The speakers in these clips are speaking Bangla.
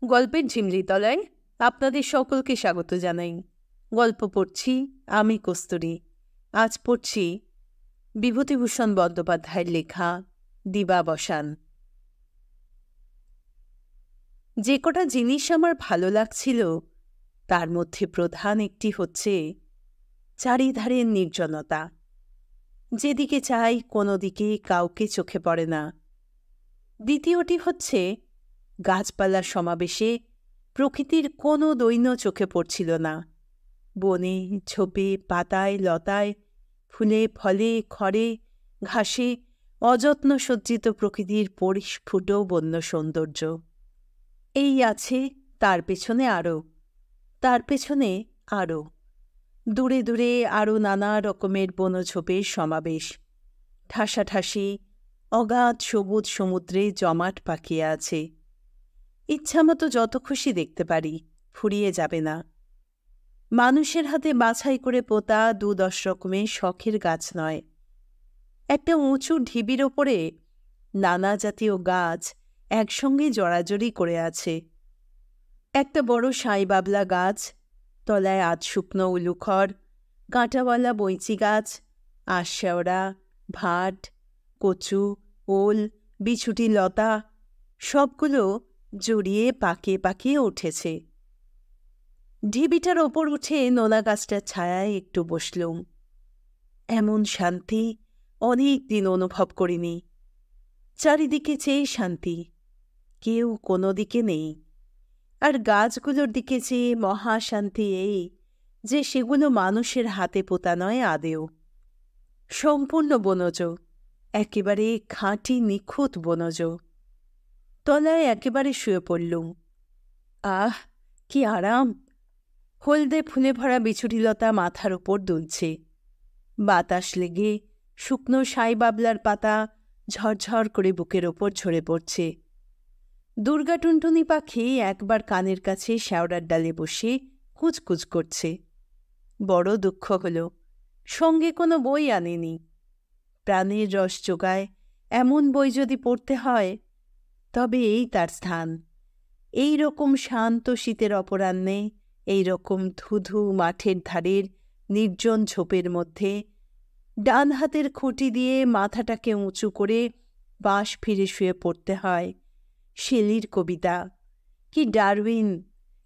গল্পের ঝিমলি তলায় আপনাদের সকলকে স্বাগত জানাই। গল্প পড়ছি আমি কস্তুরী। আজ পড়ছি বিভূতিভূষণ বন্দ্যোপাধ্যায়ের লেখা দিবাবসান। যে কটা জিনিস আমার ভালো লাগছিল তার মধ্যে প্রধান একটি হচ্ছে চারিধারের নির্জনতা। যেদিকে চাই কোনো দিকে কাউকে চোখে পড়ে না। দ্বিতীয়টি হচ্ছে গাছপালার সমাবেশে প্রকৃতির কোনো দৈন্য চোখে পড়ছিল না। বনে, ঝোপে, পাতায়, লতায়, ফুলে, ফলে, খড়ে, ঘাসে অযত্ন সজ্জিত প্রকৃতির পরিস্ফুট বন্য সৌন্দর্য। এই আছে, তার পেছনে আরও, তার পেছনে আরও, দূরে দূরে আরও নানা রকমের বনঝোপের সমাবেশ। ঠাসাঠাসি অগাধ সবুজ সমুদ্রে জমাট পাকিয়ে আছে। ইচ্ছামতো যত খুশি দেখতে পারি, ফুরিয়ে যাবে না। মানুষের হাতে বাছাই করে পোতা ২-১০ রকমের শখের গাছ নয়। একটা উঁচু ঢিবির ওপরে নানা জাতীয় গাছ একসঙ্গে জড়াজড়ি করে আছে। একটা বড় সাই বাবলা গাছ, তলায় আধ শুকনো উলুখড়, কাঁটাওয়ালা বৈঁচি গাছ, আশশেওড়া, ভাট, কচু, ওল, বিছুটি লতা সবগুলো জড়িয়ে পাকিয়ে পাকিয়ে উঠেছে। ঢিবিটার ওপর উঠে নোনা গাছটার ছায়ায় একটু বসলুম। এমন শান্তি অনেক দিন অনুভব করিনি। চারিদিকে চেয়ে শান্তি, কেউ কোনো দিকে নেই। আর গাছগুলোর দিকে চেয়ে মহাশান্তি এই যে সেগুলো মানুষের হাতে পোতা নয় আদেও। সম্পূর্ণ বনজ, একেবারে খাঁটি নিখুঁত বনজ। তলায় একেবারে শুয়ে পড়লুম। আহ, কি আরাম! হলদে ফুলে ভরা বিছুটিলতা মাথার ওপর দুলছে। বাতাস লেগে শুকনো সাই বাবলার পাতা ঝরঝর করে বুকের ওপর ঝরে পড়ছে। দুর্গা টুনটুনি পাখি একবার কানের কাছে শ্যাওড়ার ডালে বসে কুচকুচ করছে। বড় দুঃখ হল, সঙ্গে কোনো বই আনেনি। প্রাণের রস জোগায় এমন বই যদি পড়তে হয় তবে এই তার স্থান। এই রকম শান্ত শীতের অপরাহ্নে, এই রকম ধুধু মাঠের ধারের নির্জন ঝোপের মধ্যে ডান হাতের খুঁটি দিয়ে মাথাটাকে উঁচু করে বাঁশ ফিরে শুয়ে পড়তে হয় শেলির কবিতা, কি ডারউইন,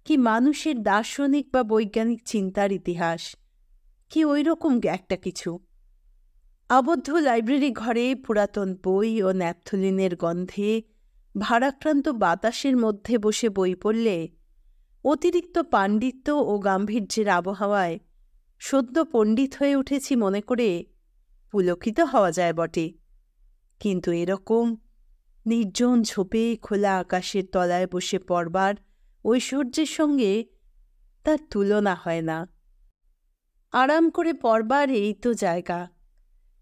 কি মানুষের দার্শনিক বা বৈজ্ঞানিক চিন্তার ইতিহাস, কি ওই রকম একটা কিছু। আবদ্ধ লাইব্রেরি ঘরে পুরাতন বই ও ন্যাপথলিনের গন্ধে ভারাক্রান্ত বাতাসের মধ্যে বসে বই পড়লে অতিরিক্ত পাণ্ডিত্য ও গাম্ভীর্যের আবহাওয়ায় সদ্য পণ্ডিত হয়ে উঠেছি মনে করে পুলকিত হওয়া যায় বটে। কিন্তু এরকম নির্জন ঝোপে খোলা আকাশের তলায় বসে পড়বার ঐশ্বর্যের সঙ্গে তার তুলনা হয় না। আরাম করে পড়বার এই তো জায়গা।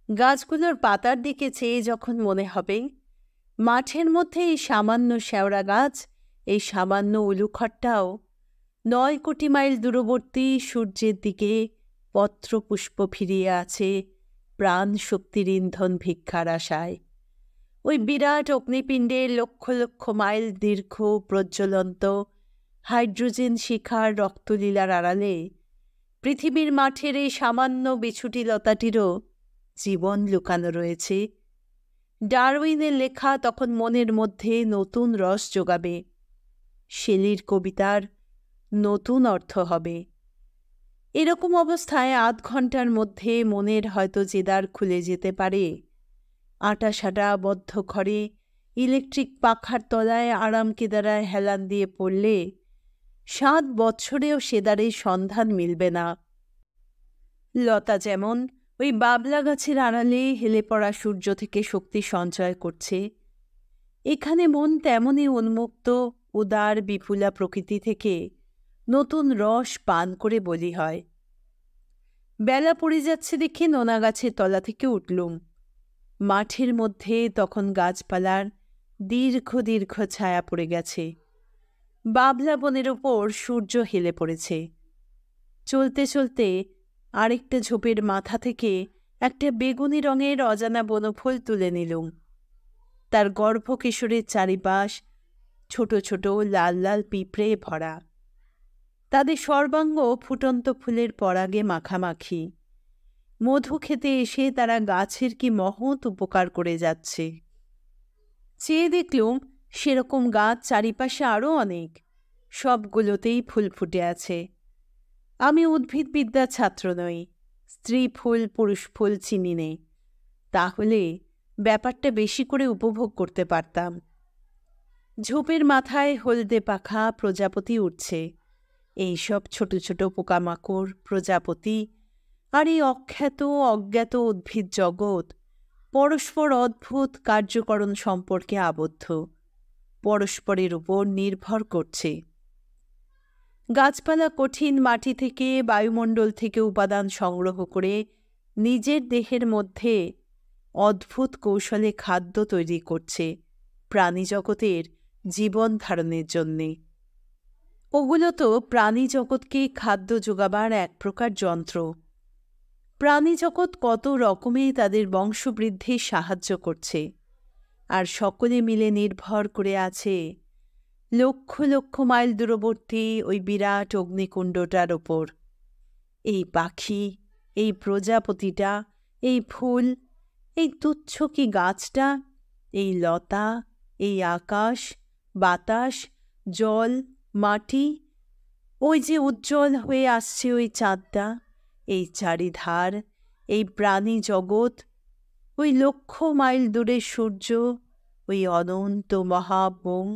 গাছগুলোর পাতার দিকে চেয়ে যখন মনে হবে মাঠের মধ্যে এই সামান্য শ্যাওড়া গাছ, এই সামান্য উলুখড়টাও ৯ কোটি মাইল দূরবর্তী সূর্যের দিকে পত্রপুষ্প ফিরিয়ে আছে প্রাণ শক্তির ইন্ধন ভিক্ষার আশায়। ওই বিরাট অগ্নিপিণ্ডের লক্ষ লক্ষ মাইল দীর্ঘ প্রজ্বলন্ত হাইড্রোজেন শিখার রক্তলীলার আড়ালে পৃথিবীর মাঠের এই সামান্য বিছুটি লতাটিরও জীবন লুকানো রয়েছে। ডারউইনের লেখা তখন মনের মধ্যে নতুন রস যোগাবে, শেলির কবিতার নতুন অর্থ হবে। এরকম অবস্থায় আধ ঘণ্টার মধ্যে মনের হয়তো জেদার খুলে যেতে পারে। আটাসাটা বদ্ধ ঘরে ইলেকট্রিক পাখার তলায় আরাম কেদারায় হেলান দিয়ে পড়লে ৭ বৎসরেও সেদারের সন্ধান মিলবে না। লতা যেমন ওই বাবলা গাছের আড়ালে হেলে পড়া সূর্য থেকে শক্তি সঞ্চয় করছে, এখানে মন তেমনই উন্মুক্ত উদার বিপুলা প্রকৃতি থেকে নতুন রস পান করে বলি হয়। বেলা পড়ে যাচ্ছে দেখে নোনা গাছের তলা থেকে উঠলুম। মাঠের মধ্যে তখন গাছপালার দীর্ঘ দীর্ঘ ছায়া পড়ে গেছে। বাবলা বনের ওপর সূর্য হেলে পড়েছে। চলতে চলতে আরেকটা ঝোপের মাথা থেকে একটা বেগুনি রঙের অজানা বনফুল তুলে নিলুম। তার গর্ভকিশোরের চারিপাশ ছোট ছোট লাল লাল পিঁপড়ে ভরা। তাদের সর্বাঙ্গ ফুটন্ত ফুলের পরাগে মাখামাখি। মধু খেতে এসে তারা গাছের কি মহৎ উপকার করে যাচ্ছে। চেয়ে দেখলুম সেরকম গাছ চারিপাশে আরও অনেক, সবগুলোতেই ফুল ফুটে আছে। আমি উদ্ভিদবিদ্যার ছাত্র নই, স্ত্রী ফুল পুরুষ ফুল চিনি নে, তাহলে ব্যাপারটা বেশি করে উপভোগ করতে পারতাম। ঝোপের মাথায় হলদে পাখা প্রজাপতি উঠছে। এইসব ছোট ছোট পোকামাকড়, প্রজাপতি আর এই অখ্যাত অজ্ঞাত উদ্ভিদ জগৎ পরস্পর অদ্ভুত কার্যকরণ সম্পর্কে আবদ্ধ, পরস্পরের উপর নির্ভর করছে। গাছপালা কঠিন মাটি থেকে, বায়ুমণ্ডল থেকে উপাদান সংগ্রহ করে নিজের দেহের মধ্যে অদ্ভুত কৌশলে খাদ্য তৈরি করছে প্রাণীজগতের জীবন ধারণের জন্যে। ওগুলো তো প্রাণীজগৎকে খাদ্য যোগাবার এক প্রকার যন্ত্র। প্রাণীজগৎ কত রকমে তাদের বংশবৃদ্ধির সাহায্য করছে, আর সকলে মিলে নির্ভর করে আছে লক্ষ লক্ষ মাইল দূরবর্তী ওই বিরাট অগ্নিকুণ্ডটার ওপর। এই পাখি, এই প্রজাপতিটা, এই ফুল, এই তুচ্ছ কি গাছটা, এই লতা, এই আকাশ, বাতাস, জল, মাটি, ওই যে উজ্জ্বল হয়ে আসছে ওই চাঁদটা, এই চারিধার, এই প্রাণী জগৎ, ওই লক্ষ মাইল দূরের সূর্য, ওই অনন্ত মহাবন,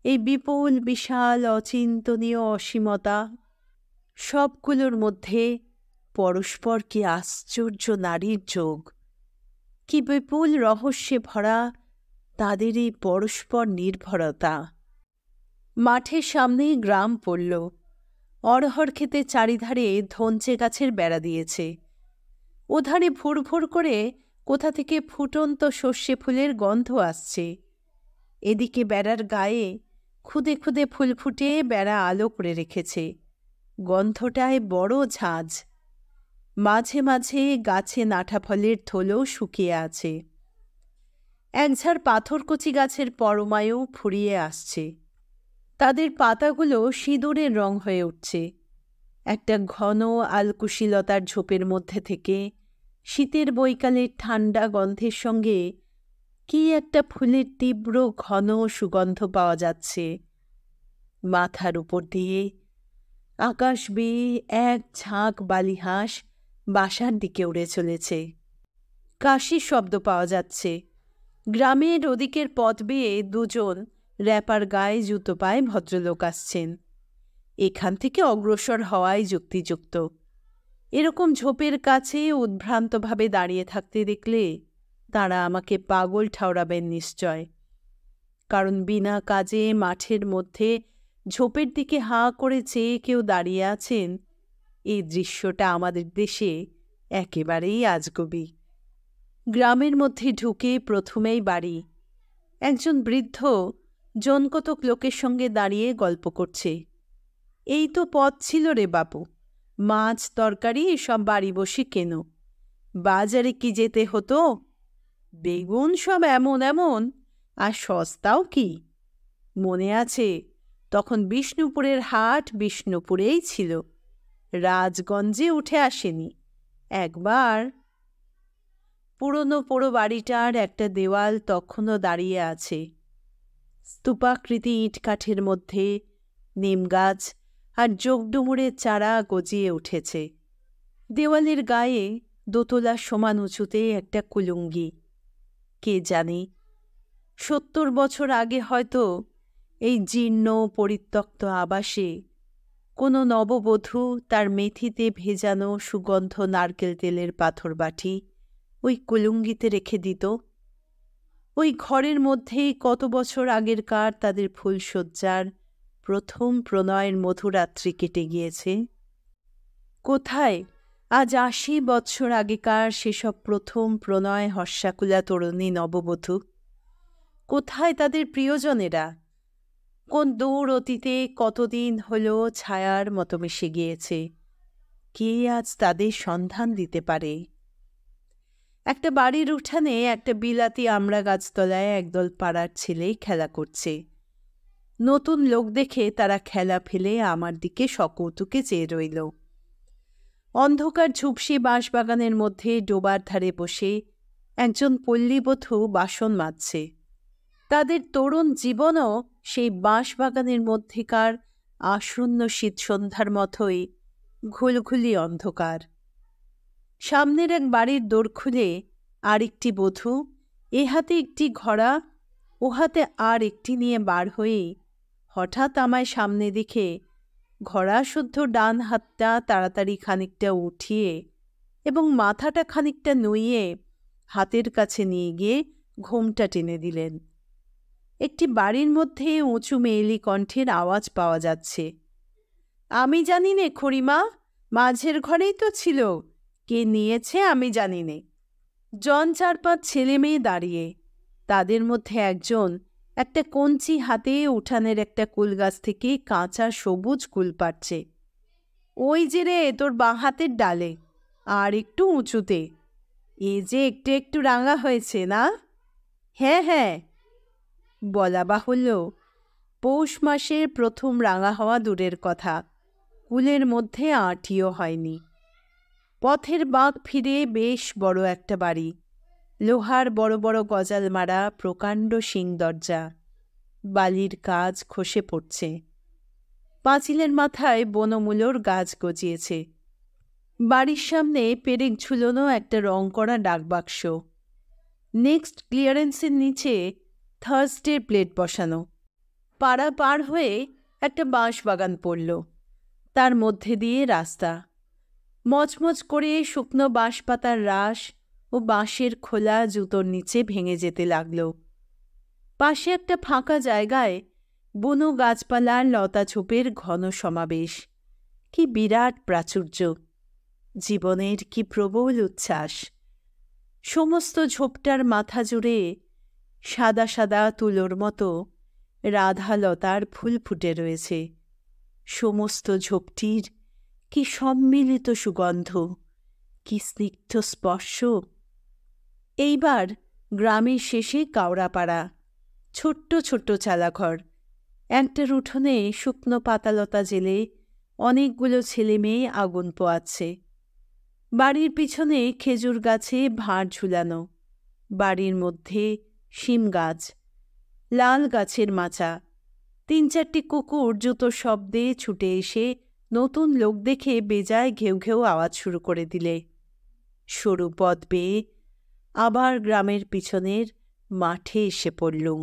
এই বিপুল বিশাল অচিন্তনীয় অসীমতা, সবগুলোর মধ্যে পরস্পর কি আশ্চর্য নারীর যোগ, কি বিপুল রহস্যে ভরা তাদের এই পরস্পর নির্ভরতা। মাঠের সামনেই গ্রাম পড়ল। অড়হর ক্ষেতে চারিধারে ধনচে গাছের বেড়া দিয়েছে। ওধারে ভুর ভুর করে কোথা থেকে ফুটন্ত সর্ষে ফুলের গন্ধ আসছে। এদিকে বেড়ার গায়ে খুদে খুদে ফুল ফুটে বেড়া আলো করে রেখেছে। গন্ধটায় বড় ঝাঁঝ। মাঝে মাঝে গাছে নাঠা ফলের থলেও শুকিয়ে আছে। একঝাড় পাথরকুচি গাছের পরমায়ু ফুরিয়ে আসছে। তাদের পাতাগুলো সিঁদুরের রং হয়ে উঠছে। একটা ঘন আলকুশিলতার ঝোপের মধ্যে থেকে শীতের বৈকালের ঠান্ডা গন্ধের সঙ্গে কি একটা ফুলের তীব্র ঘন সুগন্ধ পাওয়া যাচ্ছে। মাথার উপর দিয়ে আকাশ বেয়ে এক ঝাঁক বালিহাঁস বাসার দিকে উড়ে চলেছে। কাশির শব্দ পাওয়া যাচ্ছে। গ্রামের ওদিকের পথ বেয়ে দুজন র্যাপার গায়ে জুতো পায়ে ভদ্রলোক আসছেন। এখান থেকে অগ্রসর হওয়াই যুক্তিযুক্ত। এরকম ঝোপের কাছে উদ্ভ্রান্তভাবে দাঁড়িয়ে থাকতে দেখলে তাঁরা আমাকে পাগল ঠাওরাবেন নিশ্চয়। কারণ বিনা কাজে মাঠের মধ্যে ঝোপের দিকে হাঁ করে চেয়ে কেউ দাঁড়িয়ে আছেন, এই দৃশ্যটা আমাদের দেশে একেবারেই আজগুবি। গ্রামের মধ্যে ঢুকে প্রথমেই বাড়ি। একজন বৃদ্ধ জনকতক লোকের সঙ্গে দাঁড়িয়ে গল্প করছে। এই তো পথ ছিল রে বাপু, মাছ তরকারি সব বাড়ি বসে কেন, বাজারে কি যেতে হতো, বেগুন সব এমন এমন, আর সস্তাও কি। মনে আছে তখন বিষ্ণুপুরের হাট বিষ্ণুপুরেই ছিল, রাজগঞ্জে উঠে আসেনি। একবার পুরনো পোড়ো বাড়িটার একটা দেওয়াল তখনও দাঁড়িয়ে আছে। স্তূপাকৃতি ইটকাঠের মধ্যে নিম গাছ আর যোগডুমুরের চারা গজিয়ে উঠেছে। দেওয়ালের গায়ে দোতলা সমান উঁচুতে একটা কুলুঙ্গি। কে জানে ৭০ বছর আগে হয়তো এই জীর্ণ পরিত্যক্ত আবাসে কোনো নববধূ তার মেথিতে ভেজানো সুগন্ধ নারকেল তেলের পাথর বাটি ওই কুলুঙ্গিতে রেখে দিত। ওই ঘরের মধ্যেই কত বছর আগেরকার তাদের ফুলশয্যার প্রথম প্রণয়ের মধুরাত্রি কেটে গিয়েছে। কোথায় আজ ৮০ বৎসর আগেকার সেসব প্রথম প্রণয় হর্ষাকুলা তরুণী নববধূ? কোথায় তাদের প্রিয়জনেরা? কোন দূর অতীতে কতদিন হল ছায়ার মতো মিশে গিয়েছে? কে আজ তাদের সন্ধান দিতে পারে? একটা বাড়ির উঠানে একটা বিলাতি আমড়া গাছতলায় একদল পাড়ার ছেলে খেলা করছে। নতুন লোক দেখে তারা খেলা ফেলে আমার দিকে সকৌতুকে চেয়ে রইল। অন্ধকার ঝুপসি বাঁশবাগানের মধ্যে ডোবার ধারে বসে একজন পল্লীবধূ বাসন মাজছে। তাদের তরুণ জীবনও সেই বাঁশবাগানের মধ্যেকার আসন্ন শীত সন্ধ্যার মতোই ঘুলঘুলি অন্ধকার। সামনের এক বাড়ির দোর খুলে আরেকটি বধূ, এ হাতে একটি ঘড়া, ও হাতে আর একটি নিয়ে বার হয়েই হঠাৎ আমায় সামনে দেখে ঘড়া শুদ্ধ ডান হাতটা তাড়াতাড়ি খানিকটা উঠিয়ে এবং মাথাটা খানিকটা নুইয়ে হাতের কাছে নিয়ে গিয়ে ঘোমটা টেনে দিলেন। একটি বাড়ির মধ্যে উঁচু মেয়েলি কণ্ঠের আওয়াজ পাওয়া যাচ্ছে, আমি জানি নে খুড়িমা, মাঝের ঘরেই তো ছিল, কে নিয়েছে আমি জানি নে। জন 4-5 ছেলে মেয়ে দাঁড়িয়ে, তাদের মধ্যে একজন একটা কঞ্চি হাতে উঠানের একটা কুল গাছ থেকে কাঁচা সবুজ কুল পাড়ছে। ওই যে রে তোর বাঁ হাতের ডালে, আর একটু উঁচুতে, এ যে একটু একটু রাঙা হয়েছে না? হ্যাঁ হ্যাঁ, বলা বাহুল্য, পৌষ মাসের প্রথম রাঙা হওয়া দূরের কথা, কুলের মধ্যে আঁটিও হয়নি। পথের বাঁক ফিরে বেশ বড় একটা বাড়ি, লোহার বড় বড় গজাল মারা প্রকাণ্ড সিং দরজা, বালির কাজ খসে পড়ছে। পাঁচিলের মাথায় বনমূলোর গাছ গজিয়েছে। বাড়ির সামনে পেরেক ঝুলোনো একটা রং করা ডাকবাক্স, নেক্সট ক্লিয়ারেন্সের নিচে থার্সডে প্লেট বসানো। পাড়া পার হয়ে একটা বাঁশবাগান পড়ল, তার মধ্যে দিয়ে রাস্তা। মচমচ করে শুকনো বাঁশপাতার রাশ ও বাঁশের খোলা জুতোর নিচে ভেঙে যেতে লাগল। পাশে একটা ফাঁকা জায়গায় বুনো গাছপালার লতাঝোপের ঘন সমাবেশ। কি বিরাট প্রাচুর্য! জীবনের কি প্রবল উচ্ছ্বাস! সমস্ত ঝোপটার মাথা জুড়ে সাদা সাদা তুলোর মতো রাধালতার ফুল ফুটে রয়েছে। সমস্ত ঝোপটির কি সম্মিলিত সুগন্ধ, কি স্নিগ্ধ স্পর্শ! এইবার গ্রামের শেষে কাওড়াপাড়া, ছোট্ট ছোট্ট চালাঘর, একটার উঠোনে শুকনো পাতালতা জেলে অনেকগুলো ছেলে মেয়ে আগুন পোয়াচ্ছে। বাড়ির পিছনে খেজুর গাছে ভাঁড় ঝুলানো, বাড়ির মধ্যে শিম গাছ, লাল গাছের মাচা। 3-4টি কুকুর জুতোর শব্দে ছুটে এসে নতুন লোক দেখে বেজায় ঘেউ ঘেউ আওয়াজ শুরু করে দিলে। সরু পথ বেয়ে আবার গ্রামের পিছনের মাঠে এসে পড়লুম।